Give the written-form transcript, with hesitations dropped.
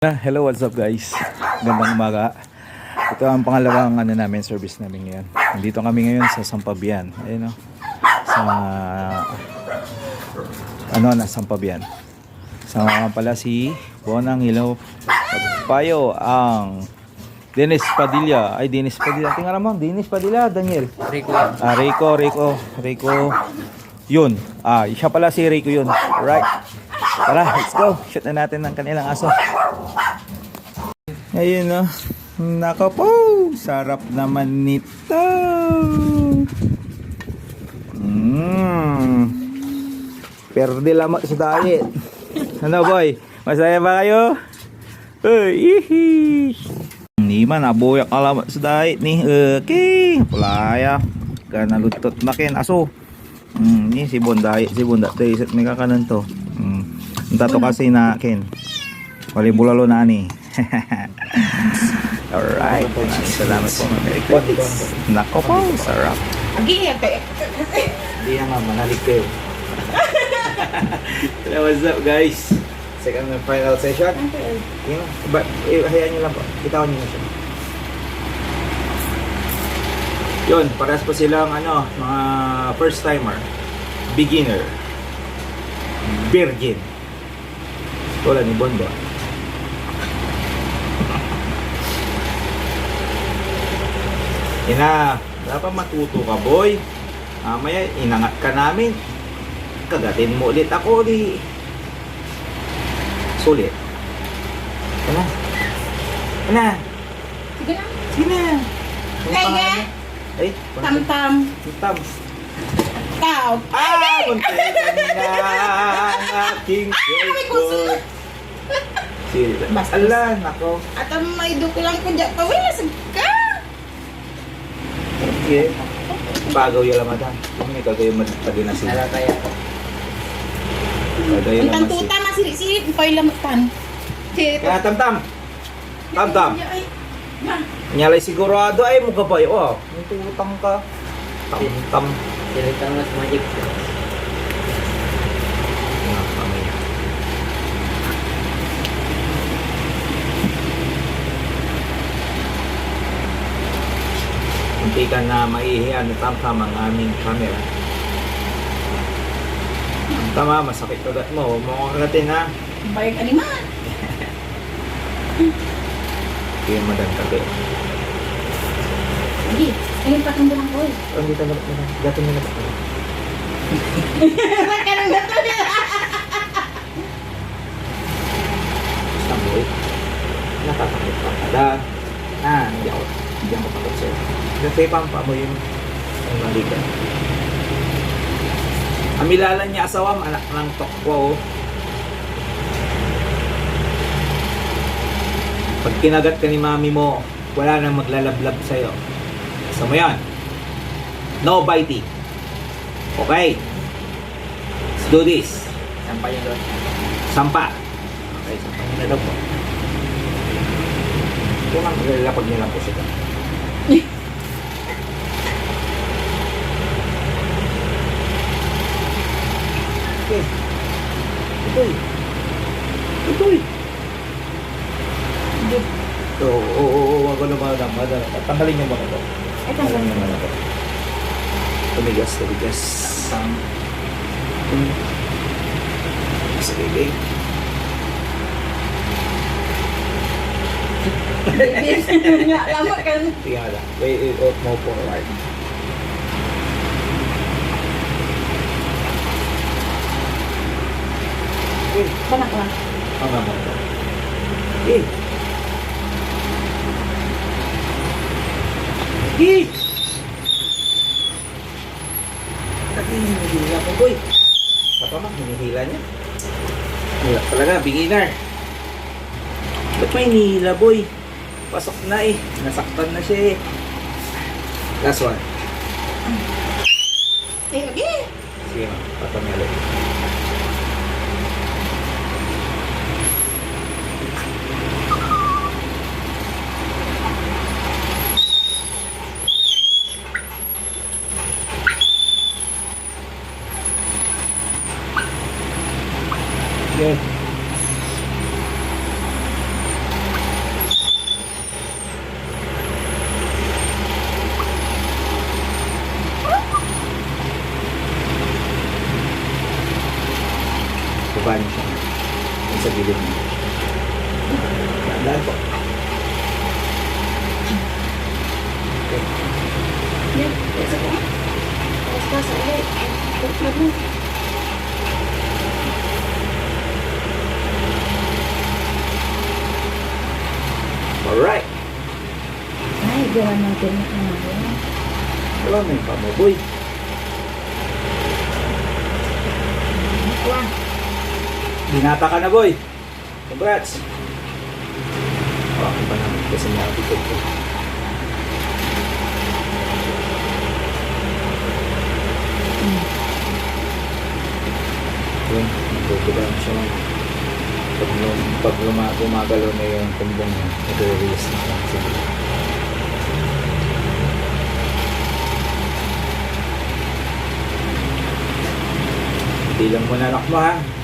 Hello, what's up guys? Gandang umaga. Ito ang pangalawang namin, service namin ngayon. Nandito kami ngayon sa Sampabian. Ayun o. Sampabian. Sama pala si Bonang Hilaw Payo, ang Dennis Padilla. Dennis Padilla. Tingnan mo, Dennis Padilla, Daniel. Rico. Yun. Siya pala si Rico yun. Alright. Tara, let's go. Shoot na natin ng kanilang aso. Ayun o. Nako po. Sarap naman nito. Perde lamang sa diet. Ano boy? Masaya ba kayo? Hindi man. Nabuyak alamat sa diet ni. Okay. Pulaya. Kanalutot na kin aso. Ni si Bonday. Si Bonday. Isip may kakanan to. Tato kasi na kin. Wali bulalo na ani. Alright. Salamat po mga kaibigan. Nako po, sarap. Hindi Hindi na nga, manalig kayo. What's up guys? Second and final session. Hayaan nyo lang po. Bitawan nyo na siya. Yun, parehas po silang mga first timer, beginner, virgin. Wala ni Bondo. Dapat matuto ka boy. Maya inangat ka namin. Kagatin mo ulit ako di. Sulit. Ano? Sige na. Kaya? Ay, Tam-tam. Tam. Tao. Munti ka na ang aking cellphone. Sige. Ala, nako. At ang may dukulang ko dyan. Pawilas ka. Okay. Bagaw yung lamatan. Kung may kagayo pati na sila. Nalataya ko. Kagayo Ang naman tantuta masirit-sirit. Pa'y lamatan. Kaya tam-tam. Nyalay sigurado ay mo kabay. May tutang ka. Tam-tam. Silitang mas magic. Hindi ka na maihiyan na tam-tam ang aming camera. Tama, masakit kagat mo. Huwag mo akong kagatin ha. Bayag animal. Hindi yung madang kagay. Hindi. Ayun pa kang bulang ko. Hindi talaga na. Gatin nila ba? Magkarang gato niya. Basta boy. Natatakot ka pala. Hindi ako takot sa'yo. Kasi pampa mo yung maligan. Amilalan niya asawam, anak ng tokwa. Pag kinagat ka ni mami mo, wala nang maglalablab sa'yo. Gusto mo yan? No biting. Okay. Let's do this. Sampa niya doon. Sampa. Okay, sampa niya na daw po. Kung ang maglalapag niya lang po siya. Okay. Itoy. Oo, wag ko na madala. Tanggalin niyo muna ito. Tanggalin niyo muna ito. Tumigas. Sige, babe. Lamot ka. Tingnan lang. Wait, mo po. Right. Banak lang. Ang naman ito. Tapi hinihila ko, boy. Saka man, hinihila niya. Hila talaga, beginner. Ba't may hinihila, boy? Pasok na eh. Nasaktan na siya eh. Last one. Okay. Sige ma, patamelo. Good. Dahil po. Yan. Isa ko. Tapos sa ulit. Huwag mo. Alright. Ay, gawa natin na ano. Wala may pamoboy. Wala. Binata ka na, boy. Congrats. Bakit ba naman kasi nakapitod ko? Yun, nagbubulan siya ng pag gumagalaw na yung tumbong niya, nag-release na siya. Sige. Bilang mo na anak mo, ha?